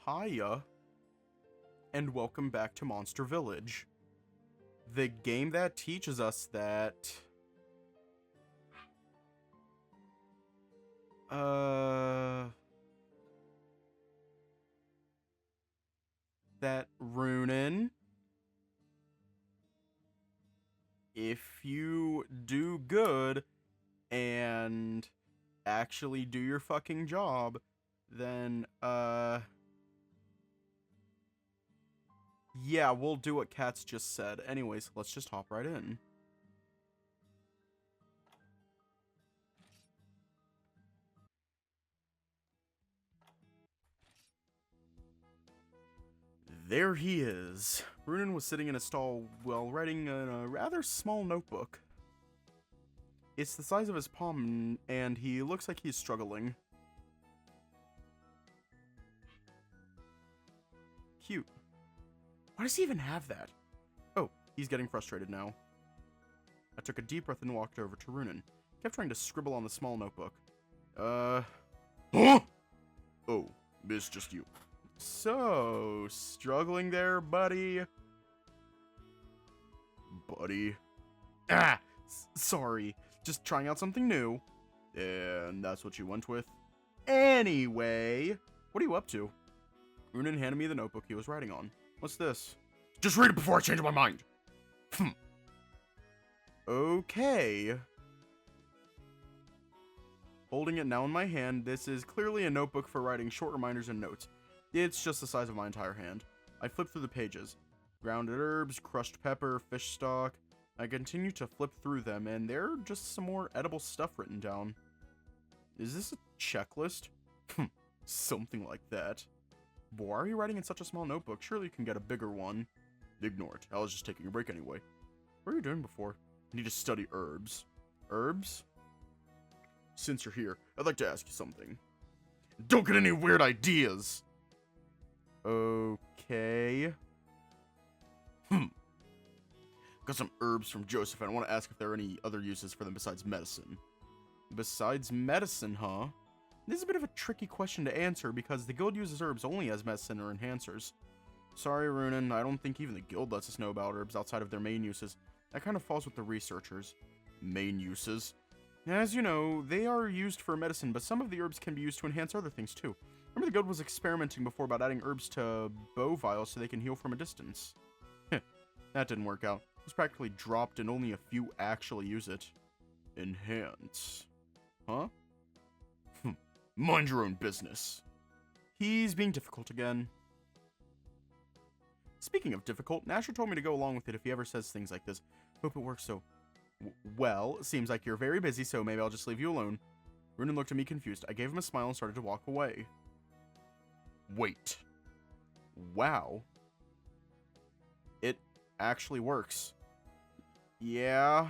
Hiya, and welcome back to Monster Village. The game that teaches us that... that Runan, if you do good and actually do your fucking job, then, yeah, we'll do what Kat's just said. Anyways, let's just hop right in. There he is. Runan was sitting in a stall while writing in a rather small notebook. It's the size of his palm, and he looks like he's struggling. Cute. Why does he even have that? Oh, he's getting frustrated now. I took a deep breath and walked over to Runan. Kept trying to scribble on the small notebook. Huh? Oh, it's just you. So, struggling there, buddy? Buddy? Sorry. Just trying out something new. And that's what you went with? Anyway, what are you up to? Runan handed me the notebook he was writing on. What's this? Just read it before I change my mind. Okay. Holding it now in my hand, this is clearly a notebook for writing short reminders and notes. It's just the size of my entire hand. I flip through the pages. Grounded herbs, crushed pepper, fish stock. I continue to flip through them, and there are just some more edible stuff written down. Is this a checklist? Something like that. Why are you writing in such a small notebook? Surely you can get a bigger one. Ignore it. I was just taking a break anyway. What were you doing before? I need to study herbs. Herbs? Since you're here, I'd like to ask you something. Don't get any weird ideas! Okay. Got some herbs from Joseph, and I want to ask if there are any other uses for them besides medicine. Besides medicine, huh? This is a bit of a tricky question to answer because the guild uses herbs only as medicine or enhancers. Sorry, Runan, I don't think even the guild lets us know about herbs outside of their main uses. That kind of falls with the researchers. Main uses? As you know, they are used for medicine, but some of the herbs can be used to enhance other things too. Remember the guild was experimenting before about adding herbs to bow vials so they can heal from a distance. That didn't work out. It was practically dropped and only a few actually use it. Enhance. Huh? Mind your own business. He's being difficult again. Speaking of difficult, Nasher told me to go along with it if he ever says things like this. Hope it works so... Well, seems like you're very busy, so maybe I'll just leave you alone. Runan looked at me confused. I gave him a smile and started to walk away. Wait. Wow. It actually works. Yeah.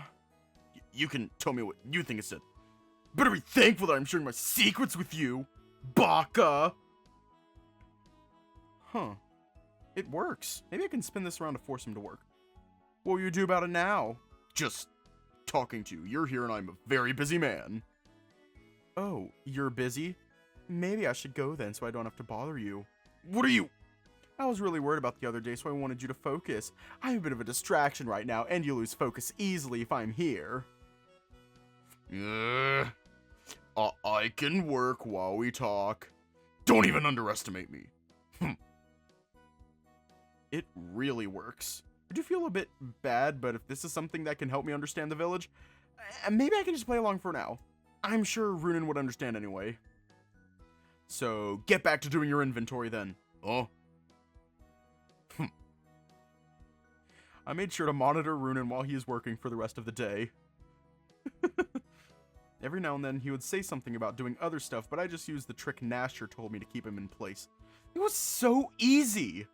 You can tell me what you think instead. Better be thankful that I'm sharing my secrets with you, Baka! Huh. It works. Maybe I can spin this around to force him to work. What will you do about it now? Just talking to you. You're here and I'm a very busy man. Oh, you're busy? Maybe I should go then so I don't have to bother you. What are you? I was really worried about the other day, so I wanted you to focus. I'm a bit of a distraction right now, and you lose focus easily if I'm here. I can work while we talk. Don't even underestimate me. It really works. I do feel a bit bad, but if this is something that can help me understand the village, maybe I can just play along for now. I'm sure Runan would understand anyway. So, get back to doing your inventory then. Oh. I made sure to monitor Runan while he is working for the rest of the day. Every now and then he would say something about doing other stuff, but I just used the trick Nasher told me to keep him in place. It was so easy!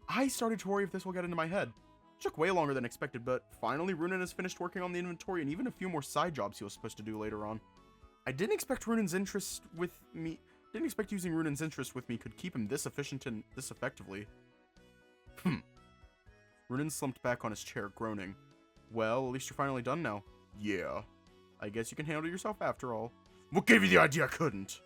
I started to worry if this will get into my head. It took way longer than expected, but finally Runan has finished working on the inventory and even a few more side jobs he was supposed to do later on. I didn't expect using Runan's interest with me could keep him this efficient and this effectively. Runan slumped back on his chair, groaning. Well, at least you're finally done now. Yeah. I guess you can handle yourself after all. What gave you the idea I couldn't?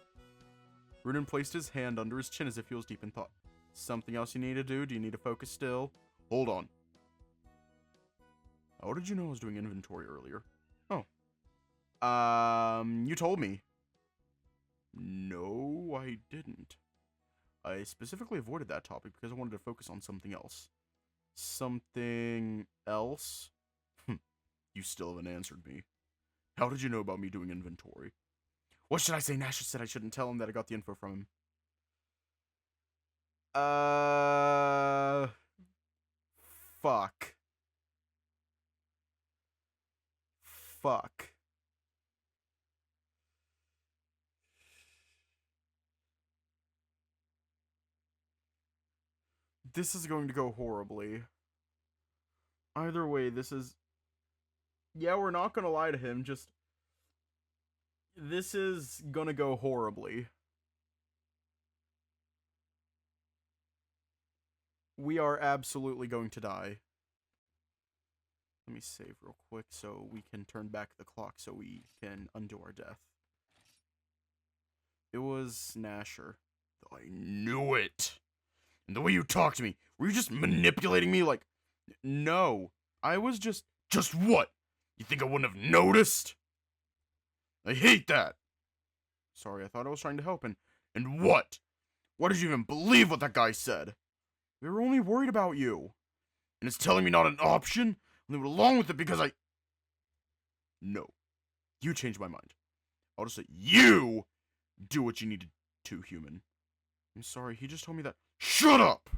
Runan placed his hand under his chin as if he was deep in thought. Something else you need to do? Do you need to focus still? Hold on. How did you know I was doing inventory earlier? Oh. You told me. No, I didn't. I specifically avoided that topic because I wanted to focus on something else. Something else? You still haven't answered me. How did you know about me doing inventory? What should I say? Nash said I shouldn't tell him that I got the info from him. Fuck. Fuck. This is going to go horribly. Either way, this is... Yeah, we're not gonna lie to him, just... This is gonna go horribly. We are absolutely going to die. Let me save real quick so we can turn back the clock so we can undo our death. It was Nasher. I knew it! And the way you talked to me, were you just manipulating me like... No. I was just... Just what? You think I wouldn't have noticed? I hate that! Sorry, I thought I was trying to help, and what? Why did you even believe what that guy said? We were only worried about you. And it's telling me not an option? And they went along with it because I... No. You changed my mind. I'll just let you do what you need to, human. I'm sorry, he just told me that... Shut up!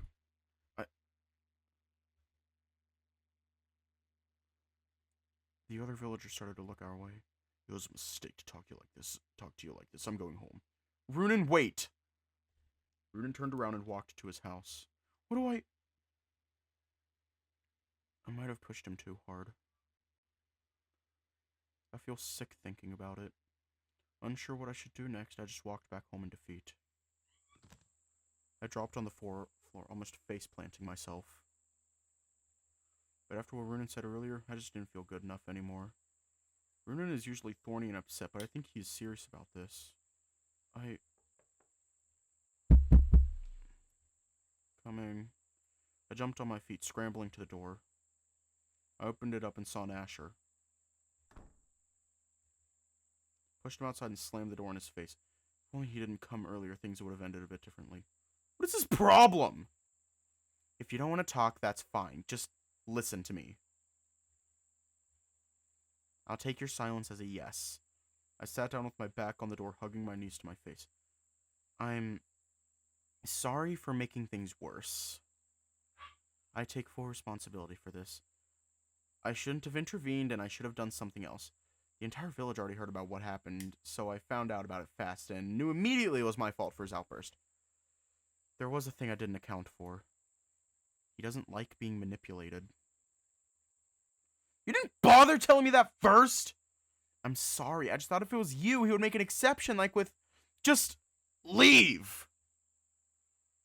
The other villagers started to look our way. It was a mistake to talk to you like this. I'm going home. Runan, wait! Runan turned around and walked to his house. What do I might have pushed him too hard. I feel sick thinking about it. Unsure what I should do next, I just walked back home in defeat. I dropped on the floor, almost face-planting myself. But after what Runan said earlier, I just didn't feel good enough anymore. Runan is usually thorny and upset, but I think he is serious about this. Coming. I jumped on my feet, scrambling to the door. I opened it up and saw Nasher. Pushed him outside and slammed the door in his face. If only he didn't come earlier, things would have ended a bit differently. What is his problem? If you don't want to talk, that's fine. Just listen to me. I'll take your silence as a yes. I sat down with my back on the door, hugging my knees to my face. I'm sorry for making things worse. I take full responsibility for this. I shouldn't have intervened, and I should have done something else. The entire village already heard about what happened, so I found out about it fast, and knew immediately it was my fault for his outburst. There was a thing I didn't account for. He doesn't like being manipulated. You didn't bother telling me that first? I'm sorry, I just thought if it was you, he would make an exception, like with, just leave.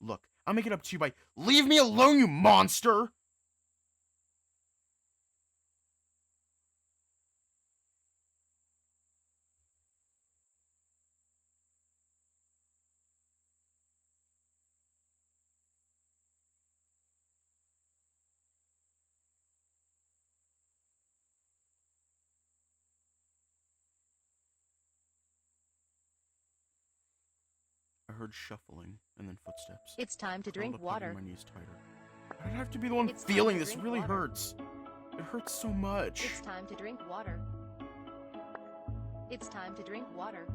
Look, I'll make it up to you by, leave me alone, you monster! I heard shuffling, and then footsteps. It's time to drink water. My knees tighter. I'd have to be the one feeling this. Really hurts. It hurts so much. It's time to drink water. It's time to drink water.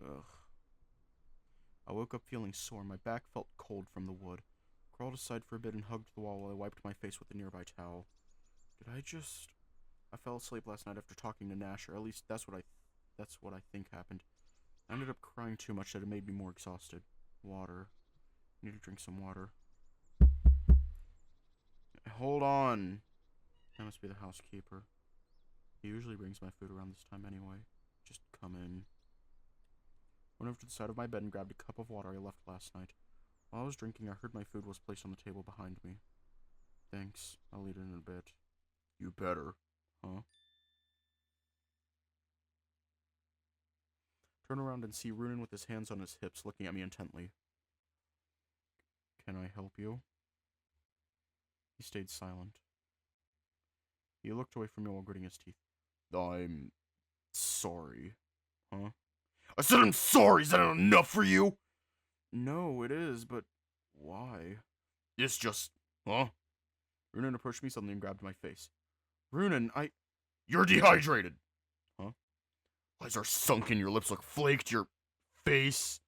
Ugh. I woke up feeling sore. My back felt cold from the wood. Crawled aside for a bit and hugged the wall while I wiped my face with a nearby towel. I fell asleep last night after talking to Nash, or at least that's what I think happened. I ended up crying too much that it made me more exhausted. Water. I need to drink some water. Hold on. That must be the housekeeper. He usually brings my food around this time anyway. Just come in. Went over to the side of my bed and grabbed a cup of water I left last night. While I was drinking, I heard my food was placed on the table behind me. Thanks. I'll eat it in a bit. You better. Huh? Turn around and see Runan with his hands on his hips, looking at me intently. Can I help you? He stayed silent. He looked away from me while gritting his teeth. I'm sorry. Huh? I said I'm sorry! Is that not enough for you? No, it is, but why? It's just... Huh? Runan approached me suddenly and grabbed my face. Runan, You're dehydrated! Huh? Eyes are sunken, your lips look flaked, your face...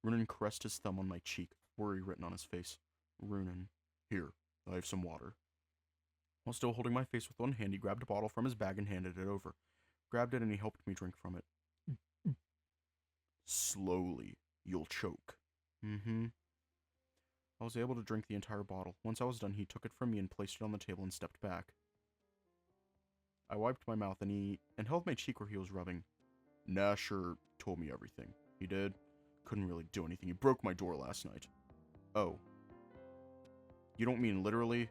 Runan caressed his thumb on my cheek, worry written on his face. Runan, here, I have some water. While still holding my face with one hand, he grabbed a bottle from his bag and handed it over. Grabbed it and he helped me drink from it. Slowly, you'll choke. Mm-hmm. I was able to drink the entire bottle. Once I was done, he took it from me and placed it on the table and stepped back. I wiped my mouth and held my cheek where he was rubbing. Nasher told me everything. He did. Couldn't really do anything. He broke my door last night. Oh. You don't mean literally?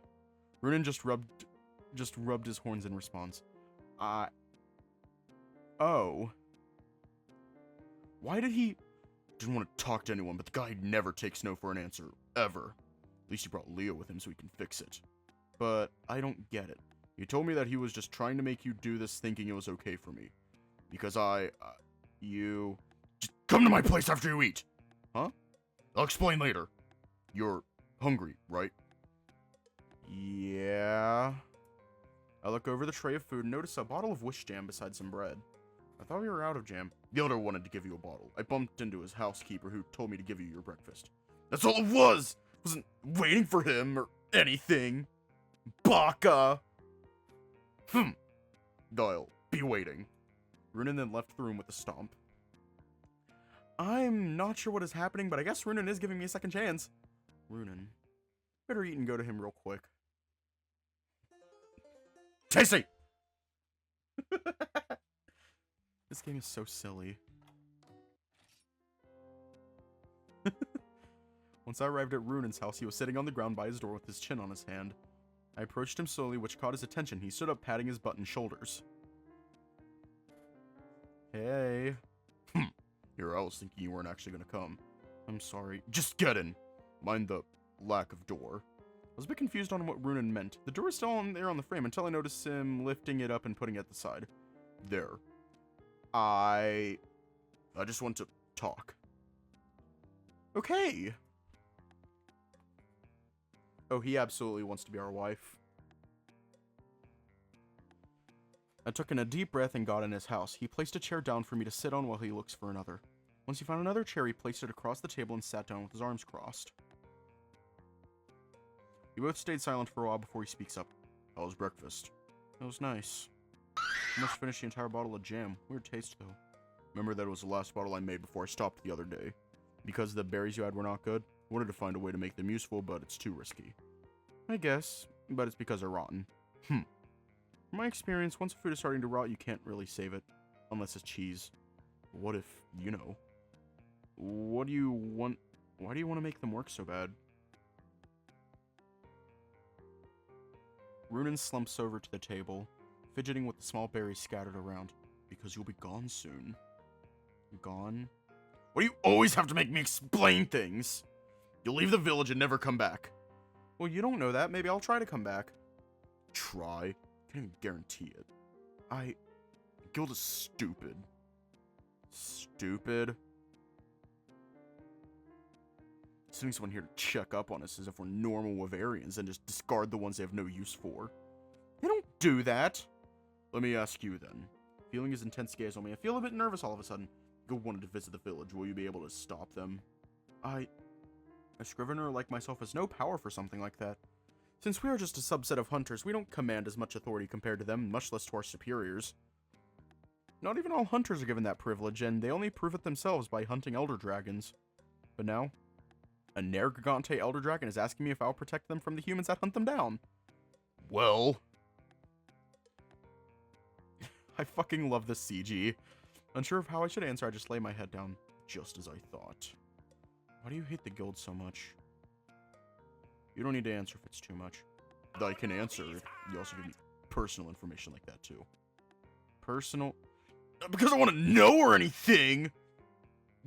Runan just rubbed his horns in response. Oh. Why did he... Didn't want to talk to anyone, but the guy never takes no for an answer. Ever. At least he brought Leo with him so he can fix it. But I don't get it. He told me that he was just trying to make you do this thinking it was okay for me. Because you... Just come to my place after you eat! Huh? I'll explain later. You're hungry, right? Yeah... I look over the tray of food and notice a bottle of Wish jam beside some bread. I thought we were out of jam. The owner wanted to give you a bottle. I bumped into his housekeeper who told me to give you your breakfast. That's all it was! Wasn't waiting for him or anything. Baka! I'll be waiting. Runan then left the room with a stomp. I'm not sure what is happening, but I guess Runan is giving me a second chance. Runan. Better eat and go to him real quick. Tasty! This game is so silly. Once I arrived at Runan's house, he was sitting on the ground by his door with his chin on his hand. I approached him slowly, which caught his attention. He stood up, patting his butt and shoulders. Hey. Here, I was thinking you weren't actually gonna come. I'm sorry. Just get in! Mind the lack of door. I was a bit confused on what Runan meant. The door was still there on the frame until I noticed him lifting it up and putting it at the side. There. I just want to talk. Okay. Oh, he absolutely wants to be our wife. I took in a deep breath and got in his house. He placed a chair down for me to sit on while he looks for another. Once he found another chair, he placed it across the table and sat down with his arms crossed. We both stayed silent for a while before he speaks up. How was breakfast? It was nice. Almost finished the entire bottle of jam. Weird taste, though. Remember that it was the last bottle I made before I stopped the other day. Because the berries you had were not good? I wanted to find a way to make them useful, but it's too risky. I guess, but it's because they're rotten. From my experience, once a food is starting to rot, you can't really save it. Unless it's cheese. What if, you know... What do you want... Why do you want to make them work so bad? Runan slumps over to the table, fidgeting with the small berries scattered around. Because you'll be gone soon. Gone? Why do you always have to make me explain things? You'll leave the village and never come back. Well, you don't know that. Maybe I'll try to come back. Try? Can't even guarantee it. The guild is stupid. Stupid? Sending someone here to check up on us as if we're normal Wavarians and just discard the ones they have no use for. They don't do that. Let me ask you then. Feeling his intense gaze on me, I feel a bit nervous all of a sudden. Go wanted to visit the village. Will you be able to stop them? A scrivener like myself has no power for something like that. Since we are just a subset of hunters, we don't command as much authority compared to them, much less to our superiors. Not even all hunters are given that privilege, and they only prove it themselves by hunting elder dragons. But now, a Nergigante elder dragon is asking me if I'll protect them from the humans that hunt them down. Well... I fucking love this CG. Unsure of how I should answer, I just lay my head down, just as I thought. Why do you hate the guild so much? You don't need to answer if it's too much. that I can answer. You also give me personal information like that, too. Personal? Because I want to know or anything!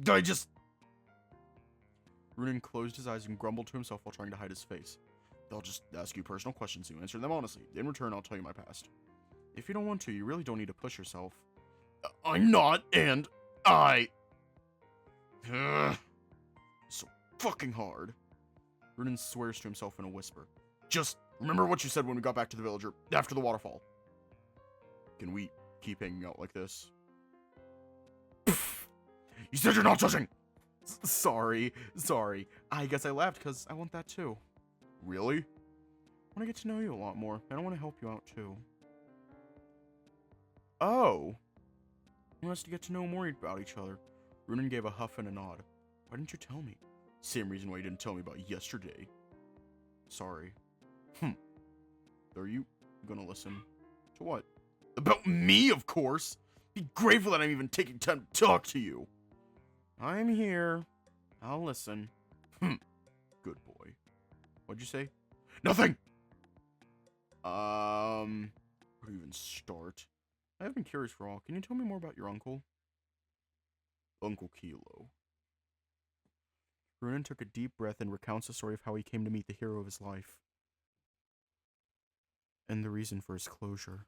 I just... Runan closed his eyes and grumbled to himself while trying to hide his face. They'll just ask you personal questions, you answer them honestly. In return, I'll tell you my past. If you don't want to, you really don't need to push yourself. I'm not, and I... So fucking hard. Runan swears to himself in a whisper. Just remember what you said when we got back to the village, or after the waterfall. Can we keep hanging out like this? You said you're not touching! Sorry. I guess I laughed because I want that too. Really? I want to get to know you a lot more, and I want to help you out too. Oh. He wants to get to know more about each other. Runan gave a huff and a nod. Why didn't you tell me? Same reason why you didn't tell me about yesterday. Sorry. Are you gonna listen? To what? About me, of course! Be grateful that I'm even taking time to talk to you. I'm here. I'll listen. Good boy. What'd you say? Nothing! Where do you even start? I have been curious for all. Can you tell me more about your uncle? Uncle Kilo. Runan took a deep breath and recounts the story of how he came to meet the hero of his life. And the reason for his closure.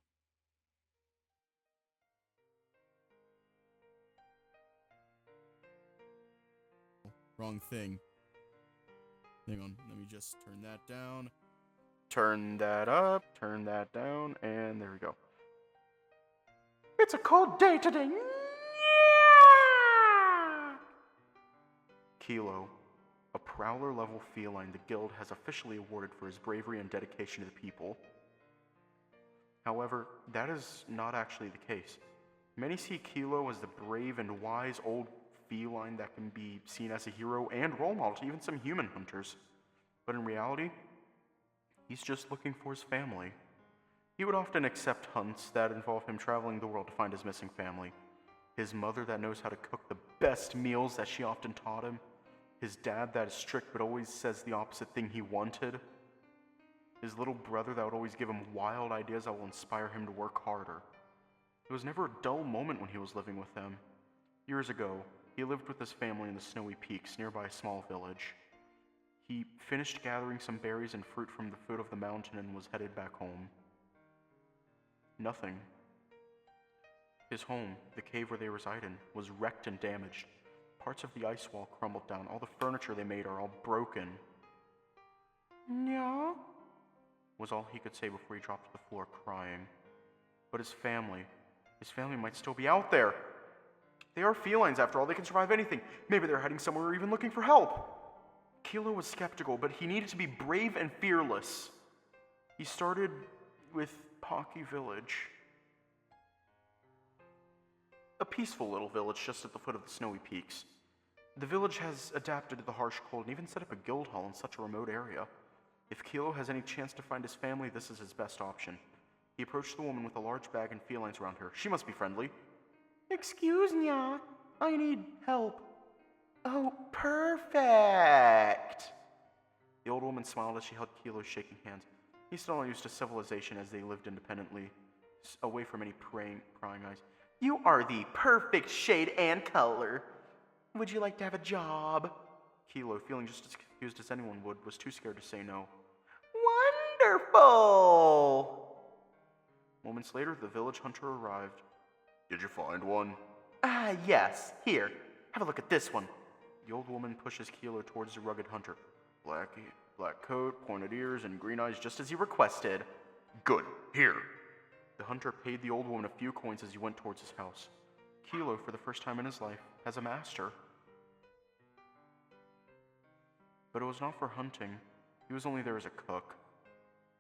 Wrong thing. Hang on, let me just turn that down. Turn that up, turn that down, and there we go. It's a cold day today. Kilo, a prowler-level feline the guild has officially awarded for his bravery and dedication to the people. However, that is not actually the case. Many see Kilo as the brave and wise old feline that can be seen as a hero and role model to even some human hunters. But in reality, he's just looking for his family. He would often accept hunts that involve him traveling the world to find his missing family. His mother that knows how to cook the best meals that she often taught him. His dad that is strict but always says the opposite thing he wanted. His little brother that would always give him wild ideas that will inspire him to work harder. There was never a dull moment when he was living with them. Years ago, he lived with his family in the snowy peaks nearby a small village. He finished gathering some berries and fruit from the foot of the mountain and was headed back home. Nothing. His home, the cave where they reside in, was wrecked and damaged. Parts of the ice wall crumbled down. All the furniture they made are all broken. Yeah, was all he could say before he dropped to the floor crying. But his family might still be out there. They are felines after all, they can survive anything. Maybe they're hiding somewhere or even looking for help. Kilo was skeptical, but he needed to be brave and fearless. He started with Pocky Village. A peaceful little village just at the foot of the snowy peaks. The village has adapted to the harsh cold and even set up a guild hall in such a remote area. If Kilo has any chance to find his family, this is his best option. He approached the woman with a large bag and felines around her. She must be friendly. Excuse me, I need help. Oh, perfect. The old woman smiled as she held Kilo, shaking hands. He's still not used to civilization as they lived independently, away from any prying eyes. You are the perfect shade and color. Would you like to have a job? Kilo, feeling just as confused as anyone would, was too scared to say no. Wonderful! Moments later, the village hunter arrived. Did you find one? Yes. Here, have a look at this one. The old woman pushes Kilo towards the rugged hunter. Black coat, pointed ears, and green eyes just as he requested. Good. Here. The hunter paid the old woman a few coins as he went towards his house. Kilo, for the first time in his life, has a master. But it was not for hunting. He was only there as a cook.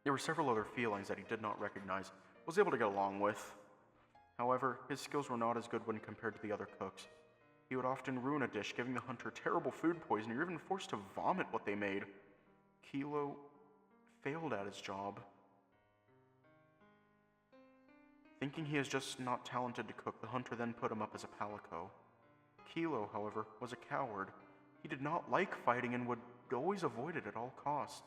There were several other felines that he did not recognize, was able to get along with. However, his skills were not as good when compared to the other cooks. He would often ruin a dish, giving the hunter terrible food poisoning or even forced to vomit what they made. Kilo failed at his job. Thinking he is just not talented to cook, the hunter then put him up as a palico. Kilo, however, was a coward. He did not like fighting and would always avoid it at all cost.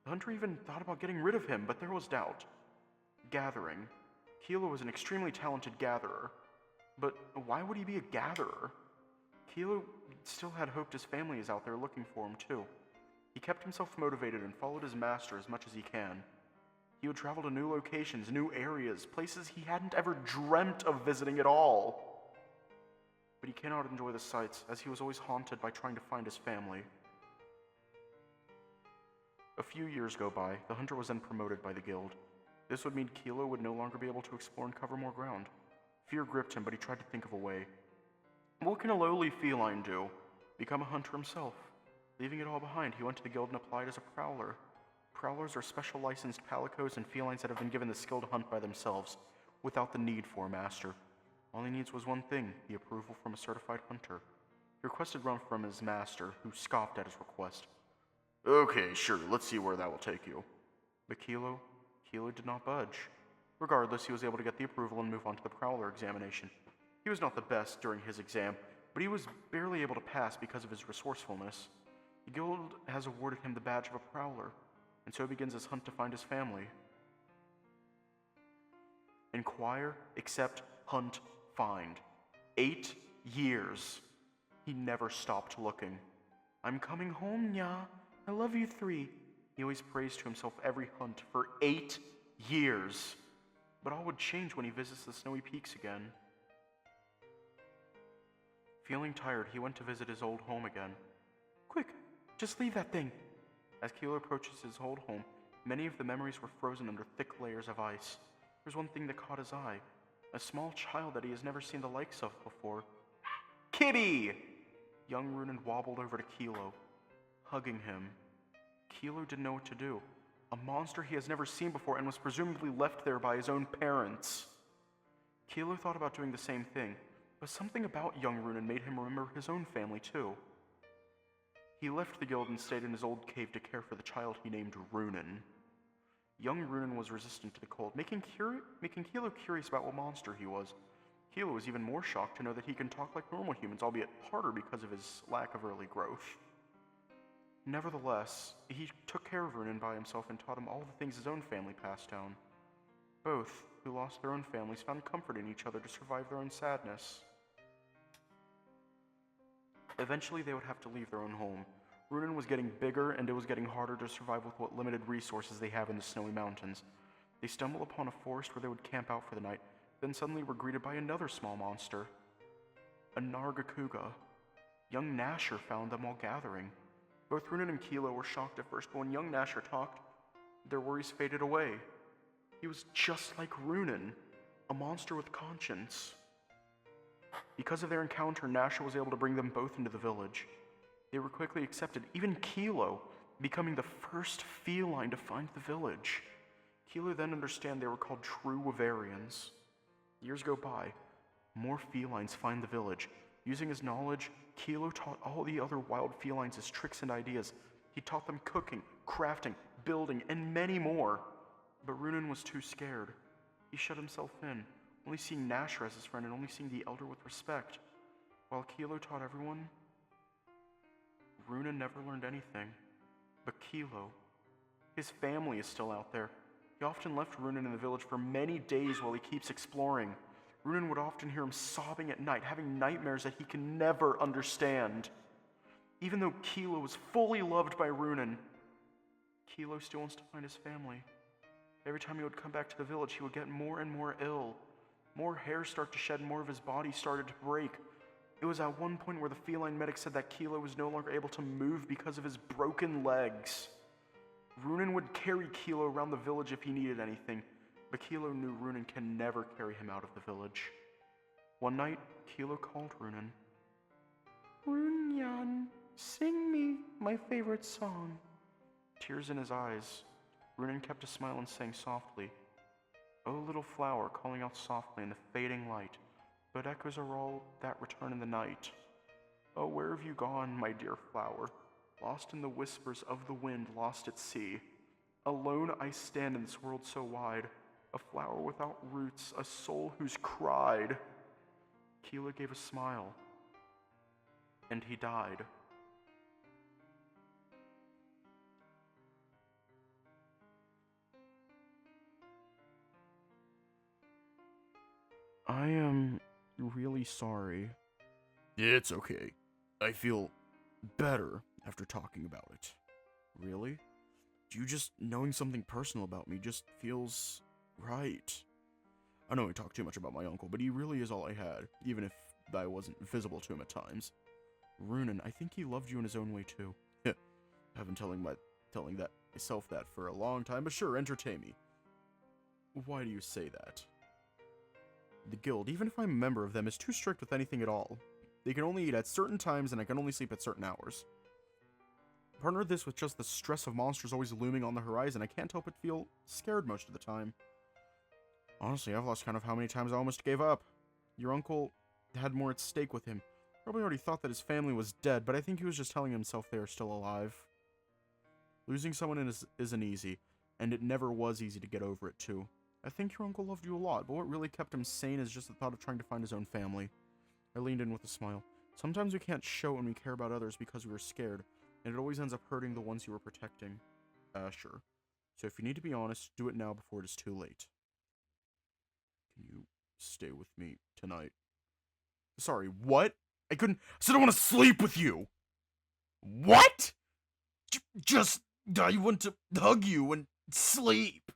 The hunter even thought about getting rid of him, but there was doubt. Gathering. Kilo was an extremely talented gatherer. But why would he be a gatherer? Kilo still had hoped his family is out there looking for him too. He kept himself motivated and followed his master as much as he can. He would travel to new locations, new areas, places he hadn't ever dreamt of visiting at all. But he cannot enjoy the sights, as he was always haunted by trying to find his family. A few years go by. The hunter was then promoted by the guild. This would mean Kilo would no longer be able to explore and cover more ground. Fear gripped him, but he tried to think of a way. What can a lowly feline do? Become a hunter himself. Leaving it all behind, he went to the guild and applied as a prowler. Prowlers are special licensed palicos and felines that have been given the skill to hunt by themselves, without the need for a master. All he needs was one thing, the approval from a certified hunter. He requested run from his master, who scoffed at his request. Okay, sure, let's see where that will take you. But Kilo did not budge. Regardless, he was able to get the approval and move on to the prowler examination. He was not the best during his exam, but he was barely able to pass because of his resourcefulness. The guild has awarded him the badge of a prowler, and so he begins his hunt to find his family. Inquire, accept, hunt, find. 8 years. He never stopped looking. I'm coming home, nya. I love you 3. He always praised to himself every hunt for 8 years. But all would change when he visits the snowy peaks again. Feeling tired, he went to visit his old home again. Quick, just leave that thing. As Kilo approaches his old home, many of the memories were frozen under thick layers of ice. There's one thing that caught his eye. A small child that he has never seen the likes of before. Kitty! Young Runan wobbled over to Kilo, hugging him. Kilo didn't know what to do. A monster he has never seen before and was presumably left there by his own parents. Kilo thought about doing the same thing, but something about young Runan made him remember his own family too. He left the guild and stayed in his old cave to care for the child he named Runan. Young Runan was resistant to the cold, making Kilo curious about what monster he was. Kilo was even more shocked to know that he can talk like normal humans, albeit harder because of his lack of early growth. Nevertheless, he took care of Runan by himself and taught him all the things his own family passed down. Both, who lost their own families, found comfort in each other to survive their own sadness. Eventually, they would have to leave their own home. Runan was getting bigger, and it was getting harder to survive with what limited resources they have in the snowy mountains. They stumbled upon a forest where they would camp out for the night, then suddenly were greeted by another small monster. A Nargacuga. Young Nasher found them while gathering. Both Runan and Kilo were shocked at first, but when young Nasher talked, their worries faded away. He was just like Runan, a monster with conscience. Because of their encounter, Nasher was able to bring them both into the village. They were quickly accepted, even Kilo, becoming the first feline to find the village. Kilo then understood they were called true Wavarians. Years go by. More felines find the village. Using his knowledge, Kilo taught all the other wild felines his tricks and ideas. He taught them cooking, crafting, building, and many more. But Runan was too scared. He shut himself in, only seeing Nasher as his friend and only seeing the elder with respect. While Kilo taught everyone, Runan never learned anything. But Kilo, his family is still out there. He often left Runan in the village for many days while he keeps exploring. Runan would often hear him sobbing at night, having nightmares that he can never understand. Even though Kilo was fully loved by Runan, Kilo still wants to find his family. Every time he would come back to the village, he would get more and more ill. More hair started to shed, more of his body started to break. It was at one point where the feline medic said that Kilo was no longer able to move because of his broken legs. Runan would carry Kilo around the village if he needed anything, but Kilo knew Runan can never carry him out of the village. One night, Kilo called Runan. Runyan, sing me my favorite song. Tears in his eyes, Runan kept a smile and sang softly. Oh, little flower, calling out softly in the fading light, but echoes are all that return in the night. Oh, where have you gone, my dear flower? Lost in the whispers of the wind, lost at sea. Alone I stand in this world so wide, a flower without roots, a soul who's cried. Kilo gave a smile, and he died. I am really sorry. It's okay. I feel better after talking about it. Really? You just knowing something personal about me just feels right. I know I talk too much about my uncle, but he really is all I had, even if I wasn't visible to him at times. Runan, I think he loved you in his own way too. I've been telling myself that for a long time, but sure, entertain me. Why do you say that? The guild, even if I'm a member of them, is too strict with anything at all. They can only eat at certain times, and I can only sleep at certain hours. Partner this with just the stress of monsters always looming on the horizon, I can't help but feel scared most of the time. Honestly, I've lost count of how many times I almost gave up. Your uncle had more at stake with him. Probably already thought that his family was dead, but I think he was just telling himself they are still alive. Losing someone isn't easy, and it never was easy to get over it too. I think your uncle loved you a lot, but what really kept him sane is just the thought of trying to find his own family. I leaned in with a smile. Sometimes we can't show when we care about others because we were scared, and it always ends up hurting the ones you were protecting. Sure. So if you need to be honest, do it now before it is too late. Can you stay with me tonight? Sorry, what? I said I want to sleep with you! What? I want to hug you and sleep.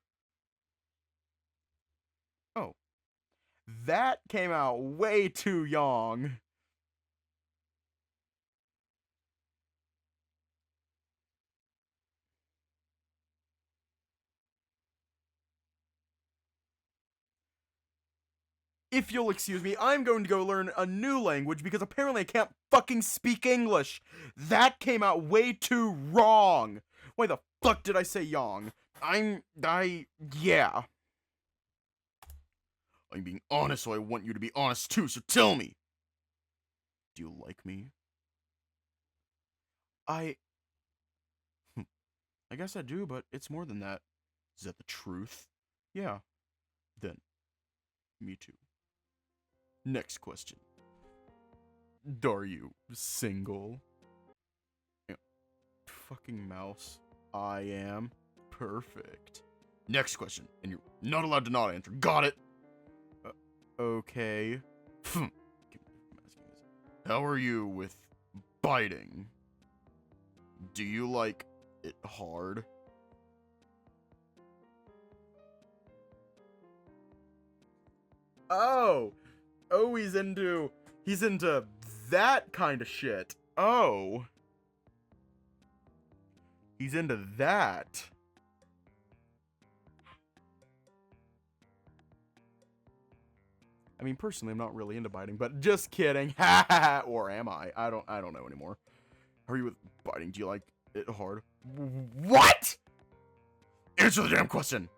Oh. That came out way too young. If you'll excuse me, I'm going to go learn a new language because apparently I can't fucking speak English. That came out way too wrong. Why the fuck did I say young? Yeah. I'm being honest, so I want you to be honest too, so tell me. Do you like me? I guess I do, but it's more than that. Is that the truth? Yeah. Then, me too. Next question. Are you single? Yeah. Fucking mouse. I am. Perfect. Next question. And you're not allowed to not answer. Got it. Okay. How are you with biting? Do you like it hard? Oh. Oh, he's into that kind of shit. Oh. He's into that. I mean, personally, I'm not really into biting, but just kidding. Ha ha ha. Or am I? I don't know anymore. How are you with biting? Do you like it hard? What? Answer the damn question.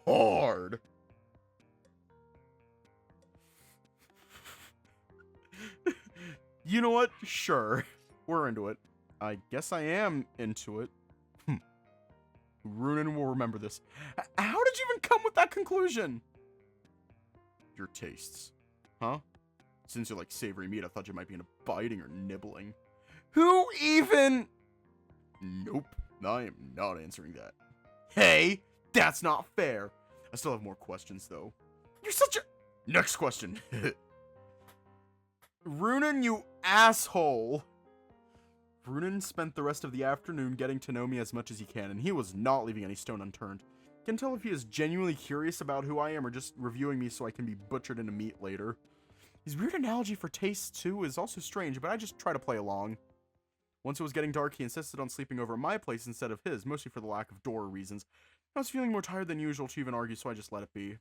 Hard. You know what? Sure. We're into it. I guess I am into it. Runan will remember this. How did you even come with that conclusion? Your tastes. Huh? Since you like savory meat, I thought you might be into biting or nibbling. Who even... Nope. I am not answering that. Hey, that's not fair. I still have more questions, though. You're such a... Next question. Runan, you asshole. Runan spent the rest of the afternoon getting to know me as much as he can, and he was not leaving any stone unturned. Can tell if he is genuinely curious about who I am or just reviewing me so I can be butchered into meat later. His weird analogy for taste, too, is also strange, but I just try to play along. Once it was getting dark, he insisted on sleeping over at my place instead of his, mostly for the lack of door reasons. I was feeling more tired than usual to even argue, so I just let it be.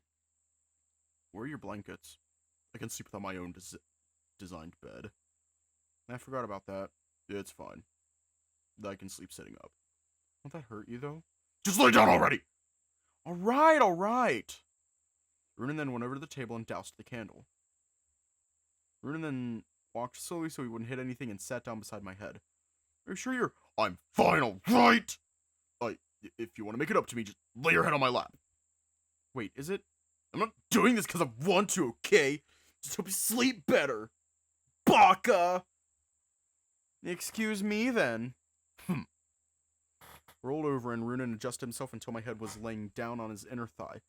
Where are your blankets? I can sleep without my own designed bed. I forgot about that. It's fine. I can sleep sitting up. Won't that hurt you, though? Just lay down already! Alright. Runan then went over to the table and doused the candle. Runan then walked slowly so he wouldn't hit anything and sat down beside my head. Are you sure you're... I'm fine, alright! If you want to make it up to me, just lay your head on my lap. Wait, is it... I'm not doing this because I want to, okay? Just hope you sleep better. Baka! Excuse me, then. Rolled over and Runan adjusted himself until my head was laying down on his inner thigh,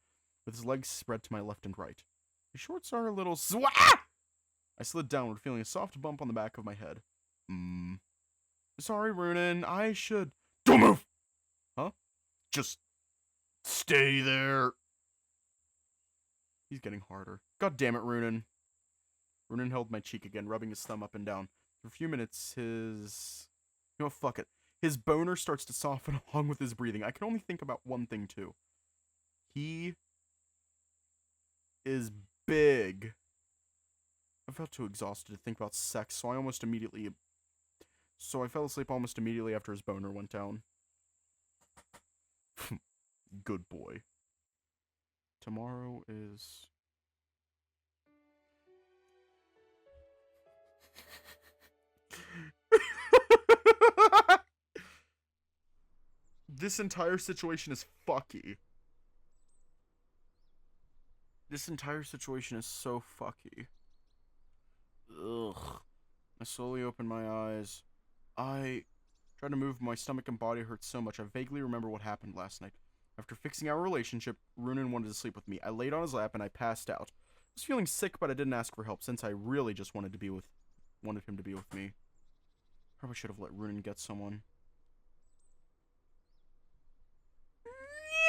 with his legs spread to my left and right. His shorts are a little I slid downward, feeling a soft bump on the back of my head. Sorry, Runan, I should... Don't move! Huh? Just... stay there. He's getting harder. God damn it, Runan. Runan held my cheek again, rubbing his thumb up and down. For a few minutes, his... You know what, fuck it. His boner starts to soften along with his breathing. I can only think about one thing, too. He... is big. I felt too exhausted to think about sex, so I fell asleep almost immediately after his boner went down. Good boy. Tomorrow is... This entire situation is fucky. This entire situation is so fucky. Ugh. I slowly opened my eyes. I tried to move. My stomach and body hurt so much. I vaguely remember what happened last night. After fixing our relationship, Runan wanted to sleep with me. I laid on his lap and I passed out. I was feeling sick, but I didn't ask for help since I really just wanted him to be with me. Probably should have let Runan get someone.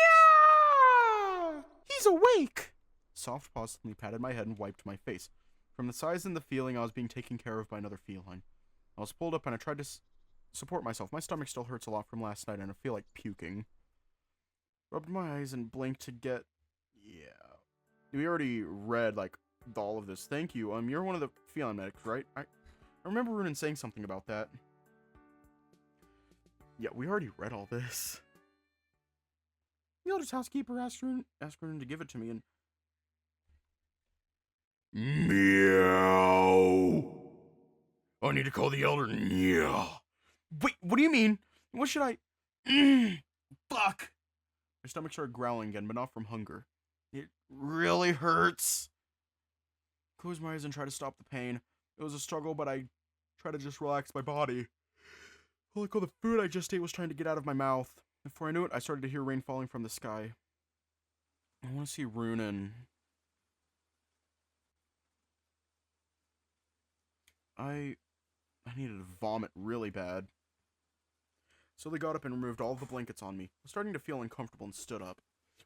Yeah! He's awake! Soft paw suddenly patted my head and wiped my face. From the size and the feeling, I was being taken care of by another feline. I was pulled up and I tried to support myself. My stomach still hurts a lot from last night and I feel like puking. Rubbed my eyes and blinked to get... Yeah. We already read, like, all of this. Thank you. You're one of the feline medics, right? I remember Runan saying something about that. Yeah, we already read all this. The eldest housekeeper asked Runan to give it to me and... Meow. I need to call the elder. Meow. Wait, what do you mean? What should I... Fuck. My stomach started growling again, but not from hunger. It really hurts. Closed my eyes and tried to stop the pain. It was a struggle, but I tried to just relax my body. Like all the food I just ate was trying to get out of my mouth. Before I knew it, I started to hear rain falling from the sky. I want to see Runan. I needed to vomit really bad. So they got up and removed all of the blankets on me. I was starting to feel uncomfortable and stood up.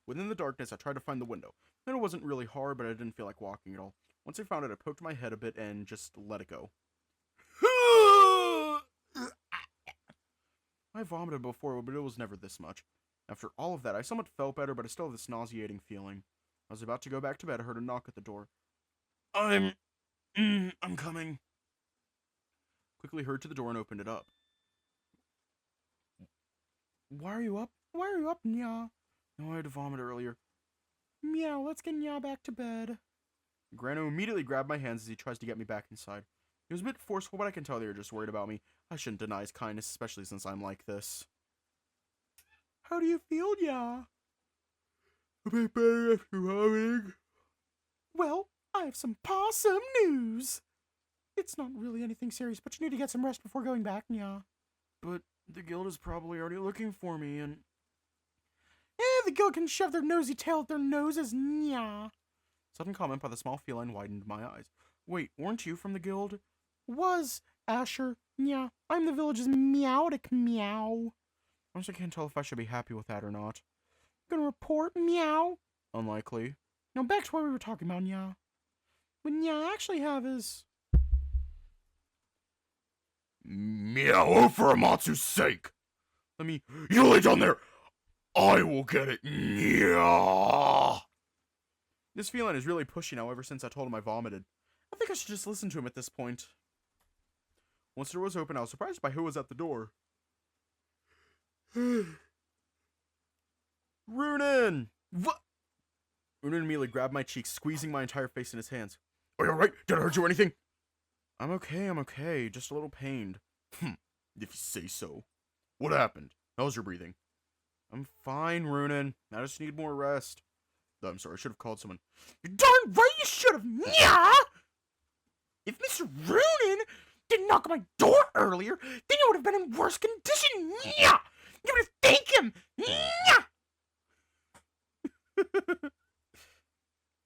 Within the darkness, I tried to find the window. And it wasn't really hard, but I didn't feel like walking at all. Once I found it, I poked my head a bit and just let it go. I vomited before, but it was never this much. After all of that, I somewhat felt better, but I still have this nauseating feeling. I was about to go back to bed, I heard a knock at the door. I'm coming. Quickly hurried to the door and opened it up. Why are you up? Why are you up, Nya? No, I had to vomit earlier. Meow, let's get Nya back to bed. Grano immediately grabbed my hands as he tries to get me back inside. He was a bit forceful, but I can tell they were just worried about me. I shouldn't deny his kindness, especially since I'm like this. How do you feel, Nya? A bit better after vomiting. Well, I have some awesome news. It's not really anything serious, but you need to get some rest before going back, Nya. But the guild is probably already looking for me, and... the guild can shove their nosy tail at their noses, Nya. Sudden comment by the small feline widened my eyes. Wait, weren't you from the guild? Was, Asher. Nya, I'm the village's meowdic meow. Honestly, I can't tell if I should be happy with that or not. Gonna report, meow. Unlikely. Now back to what we were talking about, Nya. What Nya actually have is... Meow, oh, for Amatsu's sake! You lay down there! I will get it! Meow! This feline is really pushy now ever since I told him I vomited. I think I should just listen to him at this point. Once the door was open, I was surprised by who was at the door. Runan! What? Runan immediately grabbed my cheek, squeezing my entire face in his hands. Are you alright? Did I hurt you or anything? I'm okay. Just a little pained. If you say so. What happened? How's your breathing? I'm fine, Runan. I just need more rest. I'm sorry, I should have called someone. You're darn right you should have! Nya! If Mr. Runan didn't knock on my door earlier, then you would have been in worse condition. Yeah! You would have thanked him. Yeah!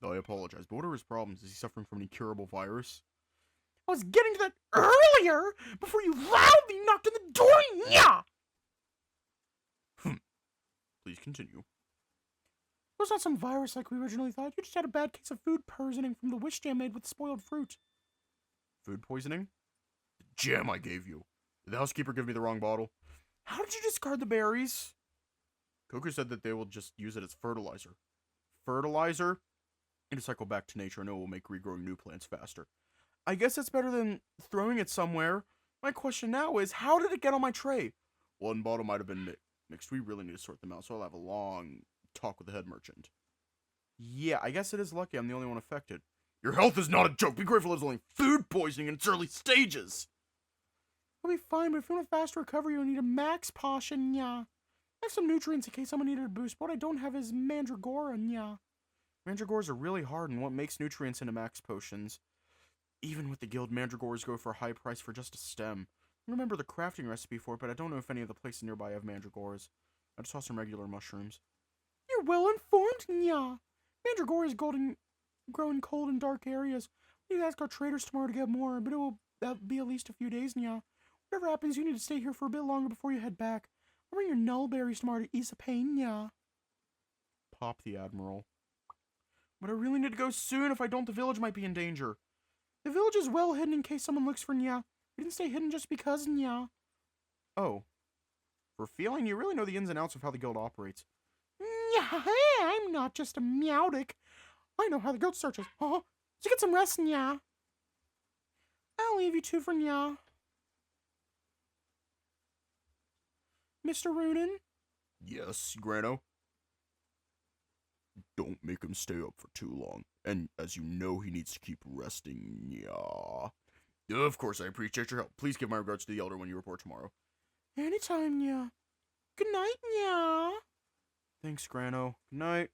I apologize, but what are his problems? Is he suffering from an incurable virus? I was getting to that earlier before you loudly knocked on the door. Yeah! Please continue. It was not some virus like we originally thought. You just had a bad case of food poisoning from the wish jam made with spoiled fruit. Food poisoning? The jam I gave you. Did the housekeeper give me the wrong bottle? How did you discard the berries? Coco said that they will just use it as fertilizer. Fertilizer? It'll cycle back to nature and it will make regrowing new plants faster. I guess it's better than throwing it somewhere. My question now is, how did it get on my tray? One bottle might have been mixed. We really need to sort them out, so I'll have a long talk with the head merchant. Yeah, I guess it is lucky I'm the only one affected. Your health is not a joke. Be grateful it's only food poisoning in its early stages. I'll be fine, but if you want a fast recovery, you'll need a max potion, yeah. I have some nutrients in case someone needed a boost, but what I don't have is mandragora, yeah. Mandragores are really hard, and what makes nutrients into max potions? Even with the guild, mandragores go for a high price for just a stem. I remember the crafting recipe for it, but I don't know if any of the places nearby have mandragores. I just saw some regular mushrooms. You're well informed, nya. Mandragore is grow in cold and dark areas. We need to ask our traders tomorrow to get more, but that'll be at least a few days, nya. Whatever happens, you need to stay here for a bit longer before you head back. I'll bring your nullberries tomorrow to ease the pain, nya. Pop the Admiral. But I really need to go soon. If I don't, the village might be in danger. The village is well hidden in case someone looks for nya. We didn't stay hidden just because, nya. Oh. For feeling, you really know the ins and outs of how the guild operates. Yeah, I'm not just a meowdic. I know how the guild searches. So get some rest, nya. I'll leave you two for nya. Mr. Runan? Yes, Grano? Don't make him stay up for too long. And as you know, he needs to keep resting, nya. Of course, I appreciate your help. Please give my regards to the elder when you report tomorrow. Anytime, nya. Good night, nya. Thanks, Grano. Good night.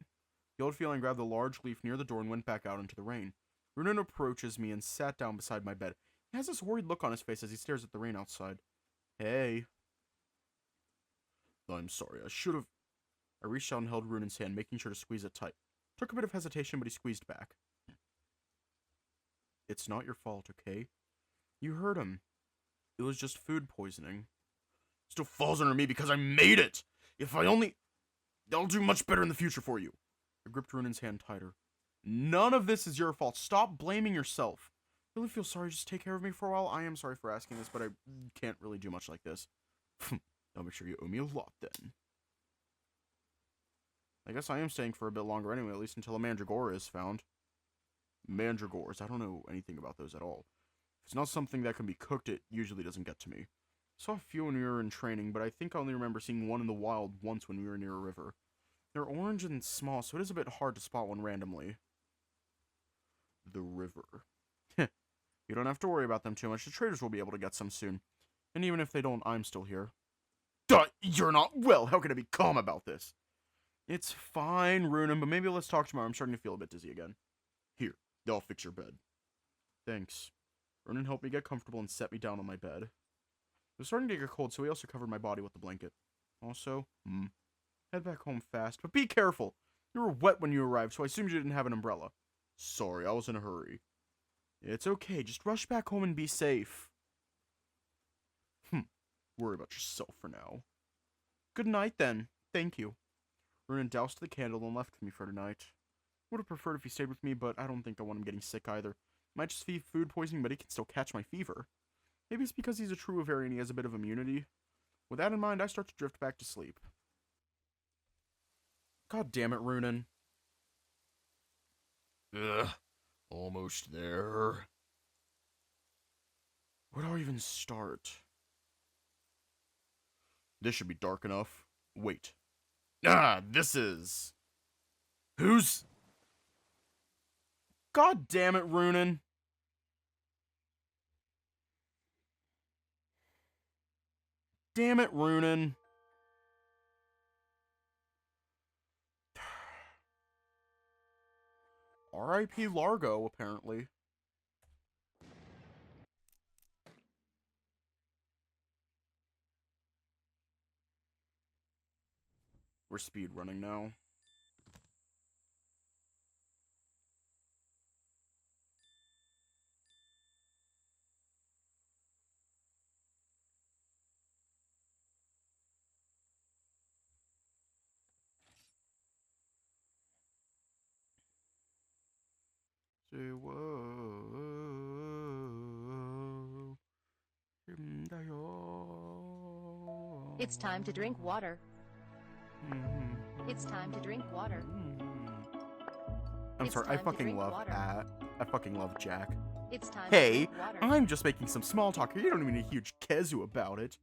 The old feline grabbed the large leaf near the door and went back out into the rain. Runan approaches me and sat down beside my bed. He has this worried look on his face as he stares at the rain outside. Hey. I'm sorry, I should have... I reached out and held Runan's hand, making sure to squeeze it tight. Took a bit of hesitation, but he squeezed back. It's not your fault, okay? You heard him. It was just food poisoning. Still falls under me because I made it! If I only... I'll do much better in the future for you. I gripped Runan's hand tighter. None of this is your fault. Stop blaming yourself. I really feel sorry. Just take care of me for a while. I am sorry for asking this, but I can't really do much like this. I'll make sure you owe me a lot, then. I guess I am staying for a bit longer anyway, at least until a mandragora is found. Mandragores. I don't know anything about those at all. If it's not something that can be cooked, it usually doesn't get to me. Saw a few when we were in training, but I think I only remember seeing one in the wild once when we were near a river. They're orange and small, so it is a bit hard to spot one randomly. The river. You don't have to worry about them too much. The traders will be able to get some soon. And even if they don't, I'm still here. Duh, you're not well. How can I be calm about this? It's fine, Runan, but maybe let's talk tomorrow. I'm starting to feel a bit dizzy again. Here, I'll fix your bed. Thanks. Runan helped me get comfortable and set me down on my bed. It was starting to get cold, so he also covered my body with the blanket. Also, head back home fast, but be careful. You were wet when you arrived, so I assumed you didn't have an umbrella. Sorry, I was in a hurry. It's okay, just rush back home and be safe. Worry about yourself for now. Good night, then. Thank you. Runan doused the candle and left me for tonight. Would have preferred if he stayed with me, but I don't think I want him getting sick either. Might just be food poisoning, but he can still catch my fever. Maybe it's because he's a true Ovarian and he has a bit of immunity. With that in mind, I start to drift back to sleep. God damn it, Runan. Ugh. Almost there. Where do I even start? This should be dark enough. Wait. This is... Who's... God damn it, Runan. Damn it, Runan. R.I.P. Largo, apparently. We're speed running now. Say whoa. It's time to drink water. It's time to drink water. I'm It's sorry, I time to fucking drink love water. Pat. I fucking love Jack. It's time Hey, to drink water. I'm just making some small talk here. You don't even need a huge kezu about it.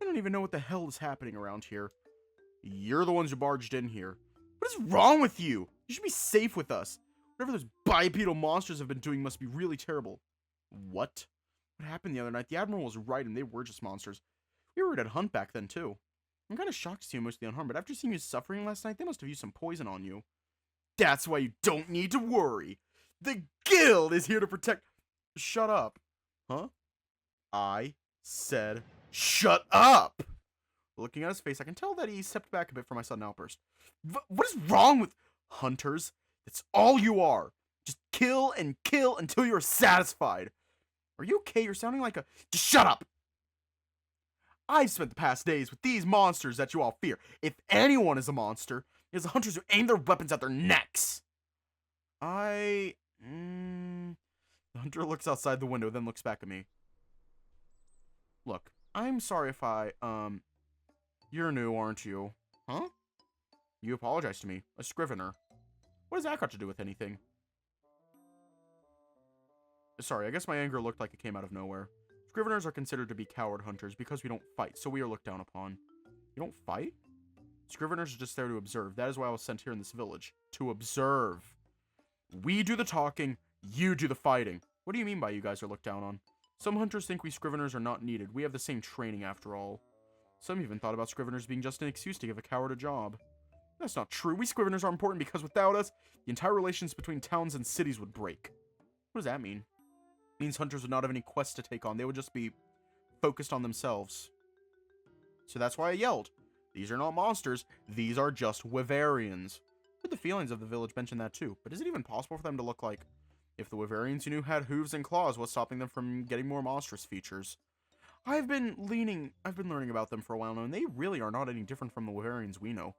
I don't even know what the hell is happening around here. You're the ones who barged in here. What is wrong with you? You should be safe with us. Whatever those bipedal monsters have been doing must be really terrible. What? What happened the other night? The Admiral was right, and they were just monsters. We were at Hunt back then, too. I'm kind of shocked to see you mostly unharmed, but after seeing you suffering last night, they must have used some poison on you. That's why you don't need to worry. The guild is here to protect... Shut up. Huh? I said shut up! Looking at his face, I can tell that he stepped back a bit from my sudden outburst. What is wrong with hunters? That's all you are. Just kill and kill until you're satisfied. Are you okay? You're sounding like a... Just shut up! I've spent the past days with these monsters that you all fear. If anyone is a monster, it's the hunters who aim their weapons at their necks. The hunter looks outside the window, then looks back at me. Look, I'm sorry if I, You're new, aren't you? Huh? You apologized to me. A scrivener. What does that got to do with anything? Sorry, I guess my anger looked like it came out of nowhere. Scriveners are considered to be coward hunters because we don't fight, so we are looked down upon. You don't fight? Scriveners are just there to observe. That is why I was sent here in this village. To observe. We do the talking, you do the fighting. What do you mean by you guys are looked down on? Some hunters think we Scriveners are not needed. We have the same training after all. Some even thought about Scriveners being just an excuse to give a coward a job. That's not true. We Scriveners are important because without us, the entire relations between towns and cities would break. What does that mean? It means hunters would not have any quests to take on. They would just be focused on themselves. So that's why I yelled. These are not monsters. These are just Wyverians. But the feelings of the village mention that too. But is it even possible for them to look like... If the Wyverians you knew had hooves and claws, what's stopping them from getting more monstrous features? I've been learning about them for a while now, and they really are not any different from the Wyverians we know.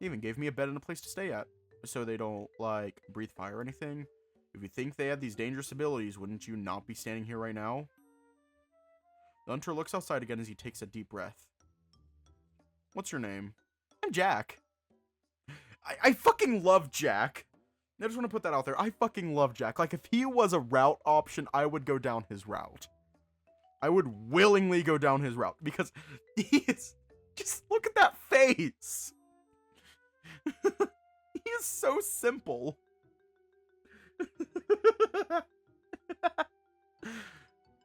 They even gave me a bed and a place to stay at, so they don't, like, breathe fire or anything. If you think they had these dangerous abilities, wouldn't you not be standing here right now? The hunter looks outside again as he takes a deep breath. What's your name? I'm Jack. I fucking love Jack. I just want to put that out there. I fucking love Jack. Like, if he was a route option, I would go down his route. I would willingly go down his route because he is... Just look at that face. He is so simple.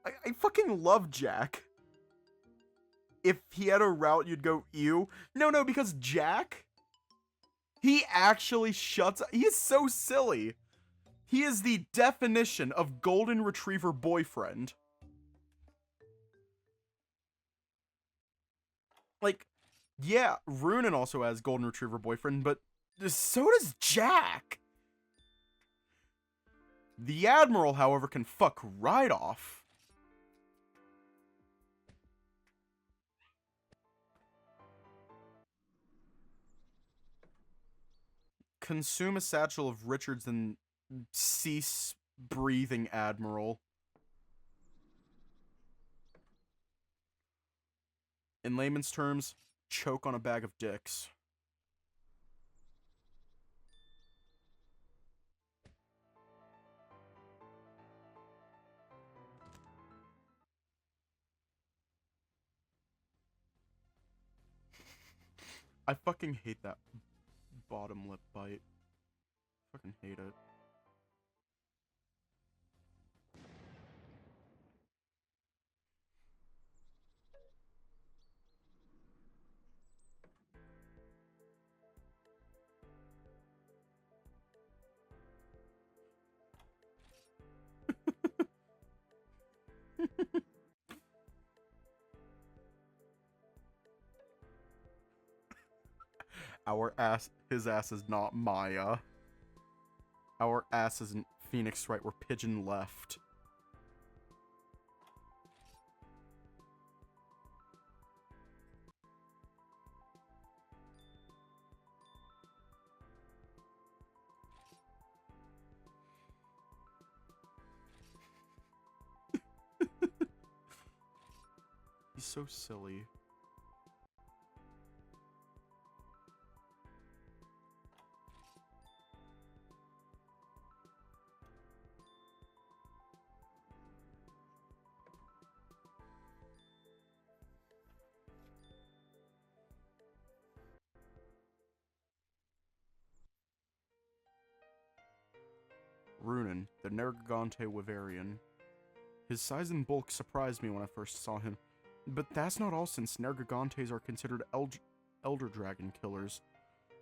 I fucking love Jack. If he had a route, you'd go ew. No, because Jack... He actually shuts up. He is so silly. He is the definition of golden retriever boyfriend. Like, yeah, Runan also has golden retriever boyfriend, but so does Jack. The Admiral, however, can fuck right off. Consume a satchel of Richards and cease breathing, Admiral. In layman's terms, choke on a bag of dicks. I fucking hate that bottom lip bite. Fucking hate it. His ass is not Maya. Our ass isn't Phoenix right where Pigeon left. He's so silly. Runan, the Nergigante Wyverian. His size and bulk surprised me when I first saw him, but that's not all since Nergigantes are considered elder dragon killers,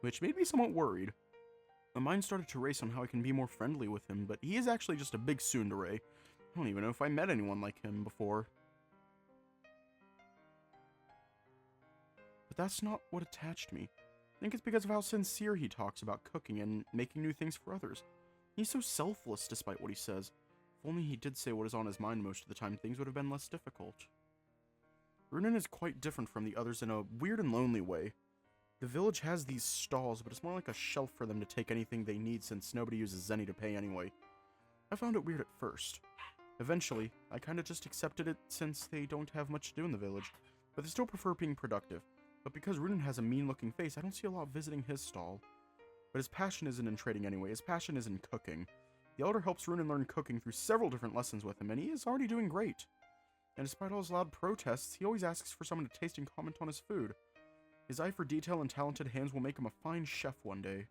which made me somewhat worried. My mind started to race on how I can be more friendly with him, but he is actually just a big tsundere. I don't even know if I met anyone like him before. But that's not what attached me. I think it's because of how sincere he talks about cooking and making new things for others. He's so selfless despite what he says. If only he did say what is on his mind most of the time, things would have been less difficult. Runan is quite different from the others in a weird and lonely way. The village has these stalls, but it's more like a shelf for them to take anything they need since nobody uses Zenny to pay anyway. I found it weird at first. Eventually, I kinda just accepted it since they don't have much to do in the village, but they still prefer being productive. But because Runan has a mean-looking face, I don't see a lot visiting his stall. But his passion isn't in trading anyway, his passion is in cooking. The Elder helps Runan learn cooking through several different lessons with him, and he is already doing great. And despite all his loud protests, he always asks for someone to taste and comment on his food. His eye for detail and talented hands will make him a fine chef one day.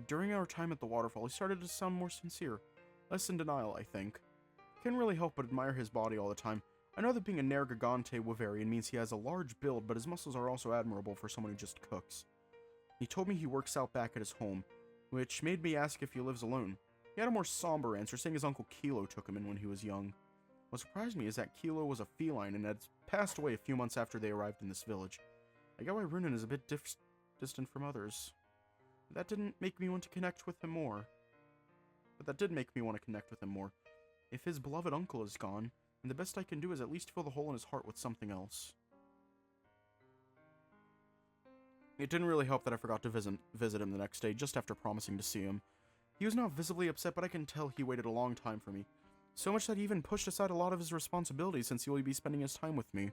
During our time at the waterfall, he started to sound more sincere. Less in denial, I think. Can't really help but admire his body all the time. I know that being a Nergigante Wyverian means he has a large build, but his muscles are also admirable for someone who just cooks. He told me he works out back at his home, which made me ask if he lives alone. He had a more somber answer, saying his uncle Kilo took him in when he was young. What surprised me is that Kilo was a feline and had passed away a few months after they arrived in this village. I get why Runan is a bit distant from others. That didn't make me want to connect with him more. But that did make me want to connect with him more. If his beloved uncle is gone, and the best I can do is at least fill the hole in his heart with something else. It didn't really help that I forgot to visit him the next day, just after promising to see him. He was not visibly upset, but I can tell he waited a long time for me. So much that he even pushed aside a lot of his responsibilities since he will be spending his time with me.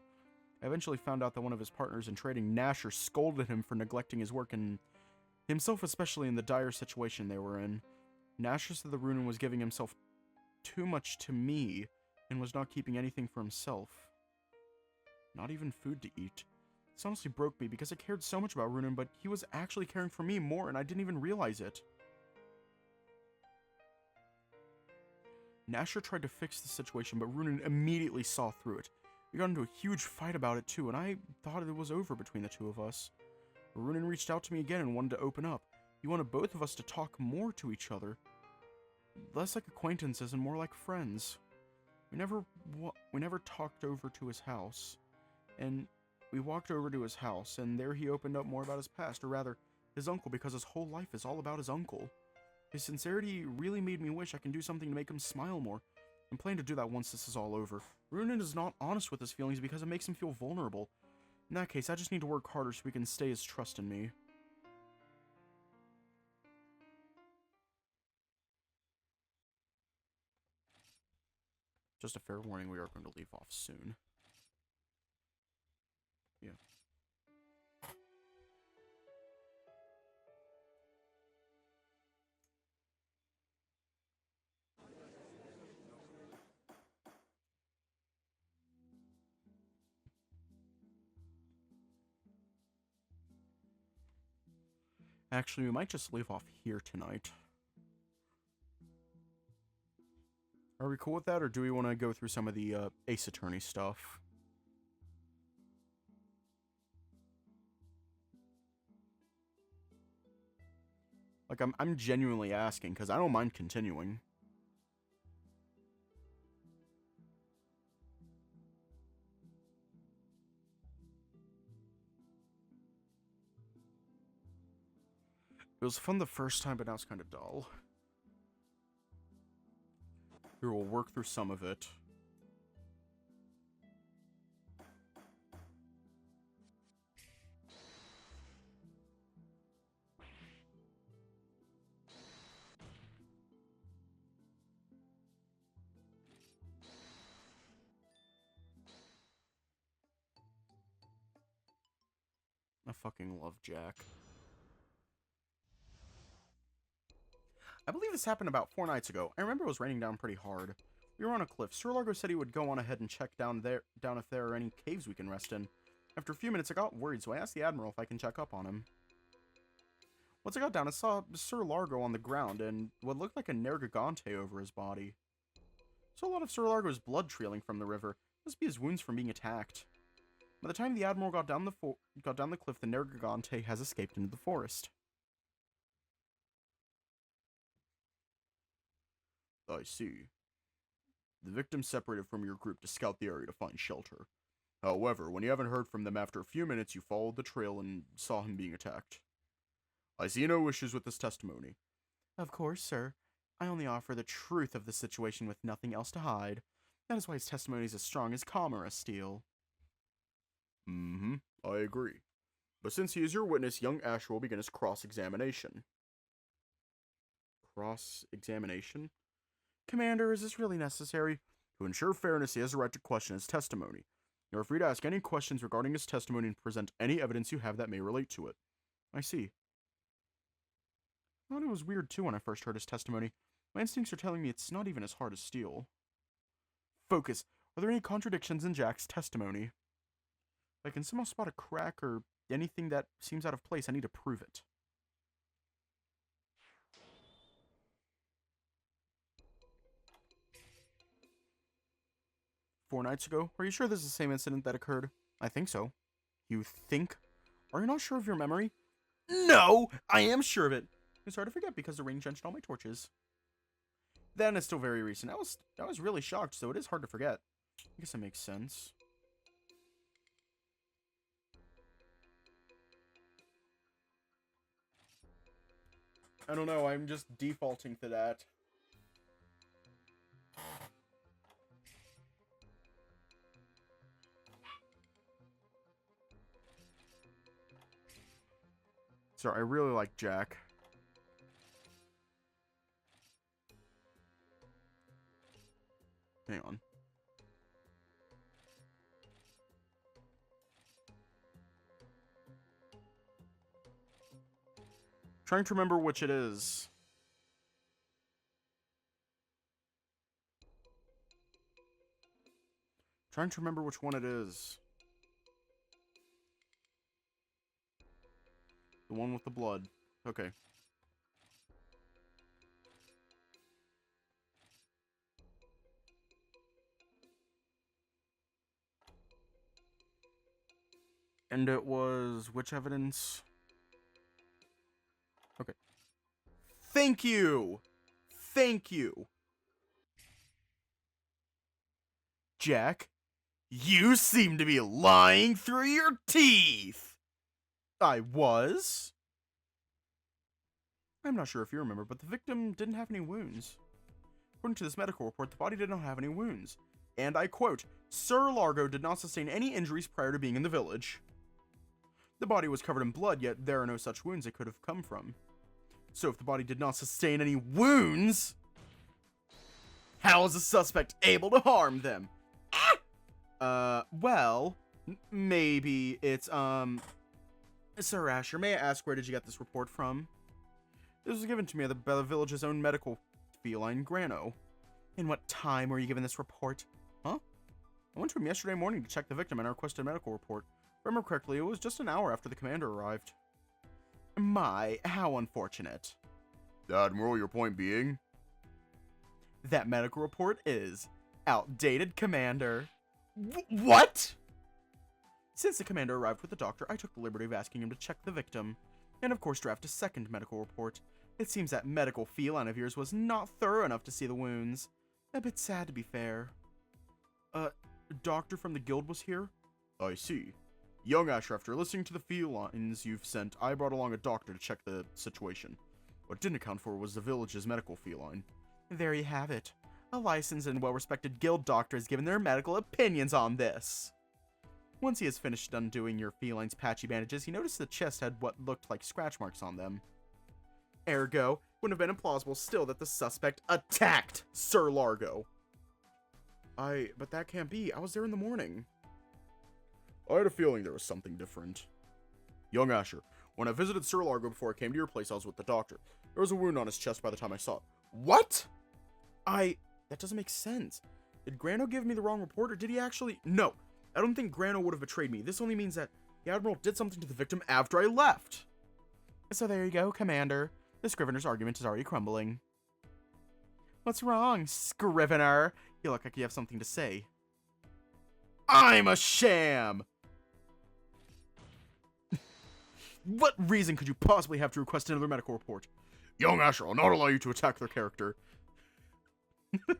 I eventually found out that one of his partners in trading, Nasher, scolded him for neglecting his work, and himself especially in the dire situation they were in. Nasher said the Runan was giving himself too much to me, and was not keeping anything for himself. Not even food to eat. This honestly broke me because I cared so much about Runan, but he was actually caring for me more and I didn't even realize it. Nasher tried to fix the situation, but Runan immediately saw through it. We got into a huge fight about it too, and I thought it was over between the two of us. Runan reached out to me again and wanted to open up. He wanted both of us to talk more to each other. Less like acquaintances and more like friends. We never talked over to his house, and we walked over to his house, and there he opened up more about his past, or rather, his uncle, because his whole life is all about his uncle. His sincerity really made me wish I can do something to make him smile more. I'm planning to do that once this is all over. Runan is not honest with his feelings because it makes him feel vulnerable. In that case, I just need to work harder so he can stay his trust in me. Just a fair warning, we are going to leave off soon. Yeah. Actually, we might just leave off here tonight. Are we cool with that, or do we want to go through some of the Ace Attorney stuff? Like, I'm genuinely asking, because I don't mind continuing. It was fun the first time, but now it's kind of dull. Here, we'll work through some of it. I fucking love Jack. I believe this happened about 4 nights ago. I remember it was raining down pretty hard. We were on a cliff. Sir Largo said he would go on ahead and check down if there are any caves we can rest in. After a few minutes, I got worried, so I asked the Admiral if I can check up on him. Once I got down, I saw Sir Largo on the ground and what looked like a Nergigante over his body. Saw a lot of Sir Largo's blood trailing from the river. Must be his wounds from being attacked. By the time the Admiral got down the cliff, the Nergigante has escaped into the forest. I see. The victim separated from your group to scout the area to find shelter. However, when you haven't heard from them after a few minutes, you followed the trail and saw him being attacked. I see no issues with this testimony. Of course, sir. I only offer the truth of the situation with nothing else to hide. That is why his testimony is as strong as Comera steel. I agree. But since he is your witness, young Asher will begin his cross-examination. Cross-examination? Commander, is this really necessary? To ensure fairness, he has the right to question his testimony. You are free to ask any questions regarding his testimony and present any evidence you have that may relate to it. I see. I thought it was weird too when I first heard his testimony. My instincts are telling me it's not even as hard as steel. Focus. Are there any contradictions in Jack's testimony? If I can somehow spot a crack or anything that seems out of place, I need to prove it. "4 nights ago? Are you sure this is the same incident that occurred?" "I think so." "You think? Are you not sure of your memory?" "No! I am sure of it!" "It's hard to forget because the rain drenched all my torches." "Then it's still very recent. I was really shocked, so it is hard to forget." I guess that makes sense. I don't know, I'm just defaulting to that. Sorry, I really like Jack. Hang on. Trying to remember which it is. Trying to remember which one it is. The one with the blood. Okay. And it was which evidence? Okay. Thank you! Thank you! Jack, you seem to be lying through your teeth! I was? I'm not sure if you remember, but the victim didn't have any wounds. According to this medical report, the body did not have any wounds. And I quote, Sir Largo did not sustain any injuries prior to being in the village. The body was covered in blood, yet there are no such wounds it could have come from. So if the body did not sustain any wounds, how is the suspect able to harm them? Well, maybe it's, Sir Asher, may I ask where did you get this report from? This was given to me by the village's own medical feline, Grano. In what time were you given this report? Huh? I went to him yesterday morning to check the victim and I requested a medical report. If I remember correctly, it was just an hour after the commander arrived. My, how unfortunate. Admiral, your point being? That medical report is outdated, Commander. What? Since the commander arrived with the doctor, I took the liberty of asking him to check the victim, and of course draft a second medical report. It seems that medical feline of yours was not thorough enough to see the wounds. A bit sad, to be fair. Doctor from the guild was here? I see. Young Asher, after listening to the felines you've sent, I brought along a doctor to check the situation. What didn't account for was the village's medical feline. There you have it. A licensed and well-respected guild doctor has given their medical opinions on this. Once he has finished undoing your feline's patchy bandages, he noticed the chest had what looked like scratch marks on them. Ergo, wouldn't have been implausible still that the suspect attacked Sir Largo. But that can't be. I was there in the morning. I had a feeling there was something different. Young Asher, when I visited Sir Largo before I came to your place, I was with the doctor. There was a wound on his chest by the time I saw it. What? That doesn't make sense. Did Grano give me the wrong report, or did he actually? No, I don't think Grano would have betrayed me. This only means that the Admiral did something to the victim after I left. So there you go, Commander. The Scrivener's argument is already crumbling. What's wrong, Scrivener? You look like you have something to say. I'm a sham! What reason could you possibly have to request another medical report? Young Asher, I'll not allow you to attack their character. You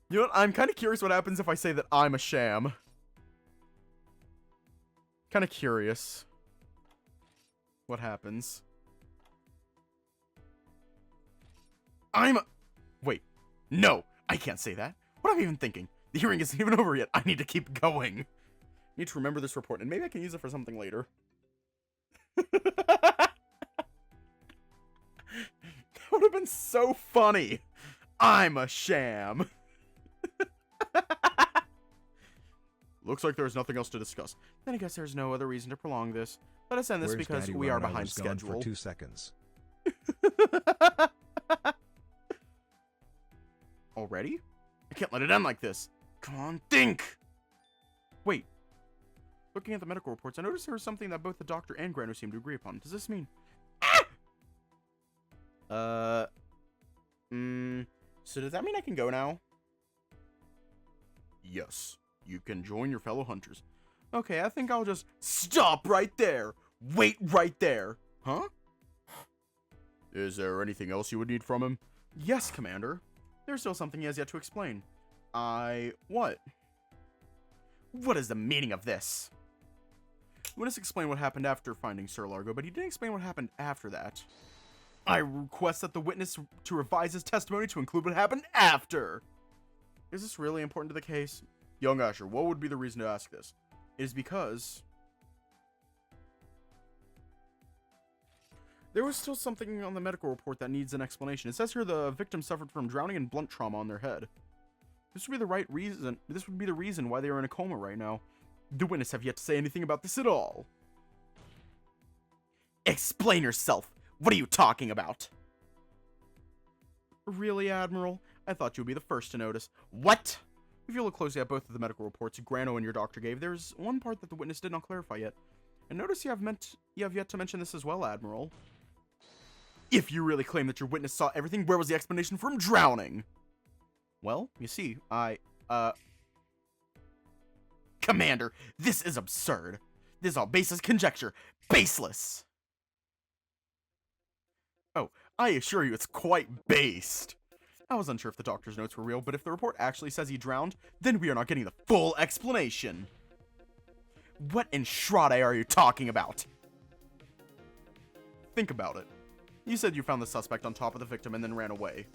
know what? I'm kind of curious what happens if I say that I'm a sham. Kind of curious what happens. Wait. No, I can't say that. What am I even thinking? The hearing isn't even over yet. I need to keep going. I need to remember this report, and maybe I can use it for something later. That would have been so funny. I'm a sham. Looks like there's nothing else to discuss. Then I guess there's no other reason to prolong this. Let us end this because Daddy we are Ron? I behind was gone schedule. for 2 seconds. Already? I can't let it end like this. Come on, think! Wait. Looking at the medical reports, I noticed there was something that both the doctor and Grano seem to agree upon. Does this mean... So does that mean I can go now? Yes. You can join your fellow hunters. Okay, I think I'll just stop right there. Wait right there. Huh? Is there anything else you would need from him? Yes, Commander. There's still something he has yet to explain. What? What is the meaning of this? Witness explained what happened after finding Sir Largo, but he didn't explain what happened after that. I request that the witness to revise his testimony to include what happened after. Is this really important to the case? Young Asher, what would be the reason to ask this? It is because... there was still something on the medical report that needs an explanation. It says here the victim suffered from drowning and blunt trauma on their head. This would be the right reason. This would be the reason why they are in a coma right now. The witness have yet to say anything about this at all. Explain yourself. What are you talking about? Really, Admiral? I thought you would be the first to notice. What? If you look closely at both of the medical reports Grano and your doctor gave, there's one part that the witness did not clarify yet. And notice you have yet to mention this as well, Admiral. If you really claim that your witness saw everything, where was the explanation from drowning? Well, you see, Commander, this is absurd. This is all baseless conjecture. Baseless! Oh, I assure you it's quite based. I was unsure if the doctor's notes were real, but if the report actually says he drowned, then we are not getting the full explanation. What in Shrade are you talking about? Think about it. You said you found the suspect on top of the victim and then ran away.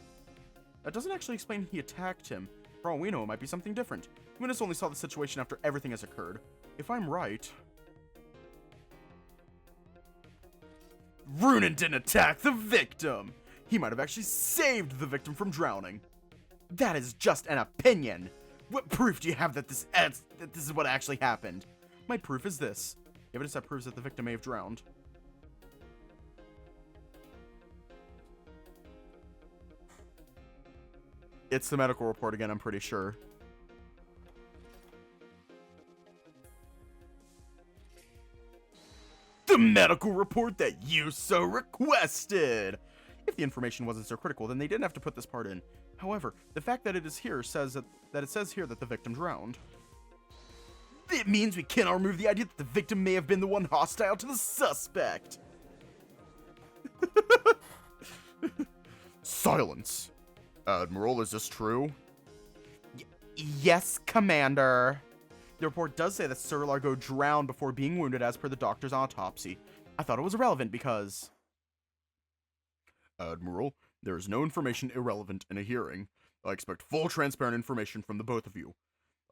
That doesn't actually explain he attacked him. For all we know, it might be something different. Witness only saw the situation after everything has occurred. If I'm right... Runan didn't attack the victim! He might have actually saved the victim from drowning. That is just an opinion! What proof do you have that this is what actually happened? My proof is this. Evidence that proves that the victim may have drowned. It's the medical report again, I'm pretty sure. The medical report that you so requested! If the information wasn't so critical, then they didn't have to put this part in. However, the fact that it is here says that it says here that the victim drowned. It means we cannot remove the idea that the victim may have been the one hostile to the suspect. Silence. Admiral, is this true? Yes, Commander. The report does say that Sir Largo drowned before being wounded as per the doctor's autopsy. I thought it was irrelevant because... Admiral, there is no information irrelevant in a hearing. I expect full transparent information from the both of you.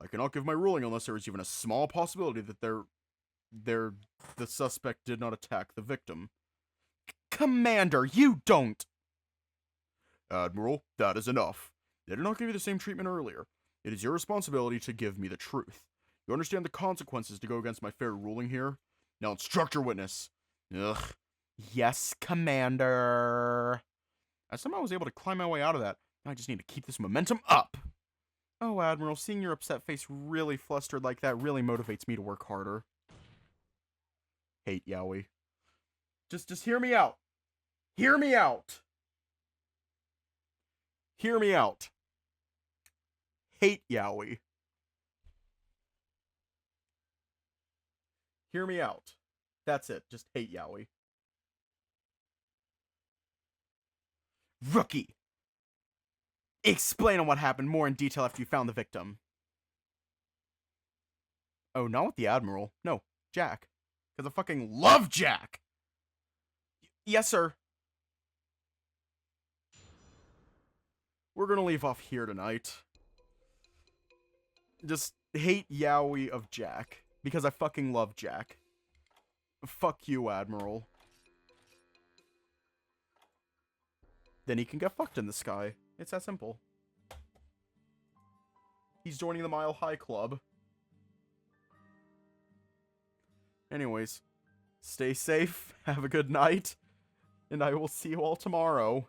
I cannot give my ruling unless there is even a small possibility that the suspect did not attack the victim. Commander, you don't! Admiral, that is enough. They did not give you the same treatment earlier. It is your responsibility to give me the truth. You understand the consequences to go against my fair ruling here? Now instruct your witness. Ugh. Yes, Commander. I somehow was able to climb my way out of that. I just need to keep this momentum up. Oh, Admiral, seeing your upset face really flustered like that really motivates me to work harder. Hate Yowie. Just hear me out. Hear me out. Hear me out. Hate Yowie. Hear me out. That's it. Just hate Yowie. Rookie! Explain on what happened more in detail after you found the victim. Oh, not with the Admiral. No, Jack. Because I fucking love Jack! Yes, sir. We're gonna leave off here tonight. Just hate Yowie of Jack. Because I fucking love Jack. Fuck you, Admiral. Then he can get fucked in the sky. It's that simple. He's joining the Mile High Club. Anyways, stay safe, have a good night, and I will see you all tomorrow.